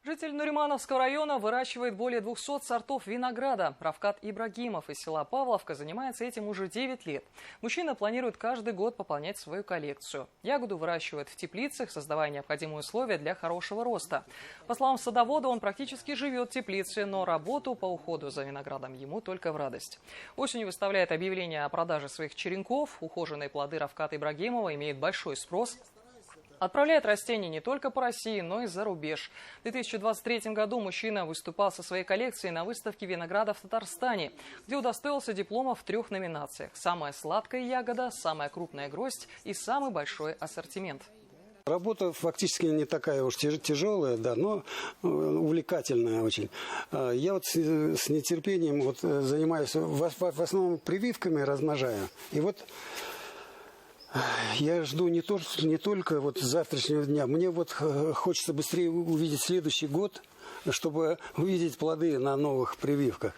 Житель Нуримановского района выращивает более 200 сортов винограда. Равкат Ибрагимов из села Павловка занимается этим уже 9 лет. Мужчина планирует каждый год пополнять свою коллекцию. Ягоду выращивает в теплицах, создавая необходимые условия для хорошего роста. По словам садовода, он практически живет в теплице, но работу по уходу за виноградом ему только в радость. Осенью выставляет объявление о продаже своих черенков. Ухоженные плоды Равката Ибрагимова имеют большой спрос. Отправляет растения не только по России, но и за рубеж. В 2023 году мужчина выступал со своей коллекцией на выставке винограда в Татарстане, где удостоился диплома в 3 номинациях. Самая сладкая ягода, самая крупная гроздь и самый большой ассортимент. Работа фактически не такая уж тяжелая, да, но увлекательная очень. Я вот с нетерпением занимаюсь в основном прививками, размножаю. И вот я жду не только с завтрашнего дня. Мне хочется быстрее увидеть следующий год, чтобы увидеть плоды на новых прививках.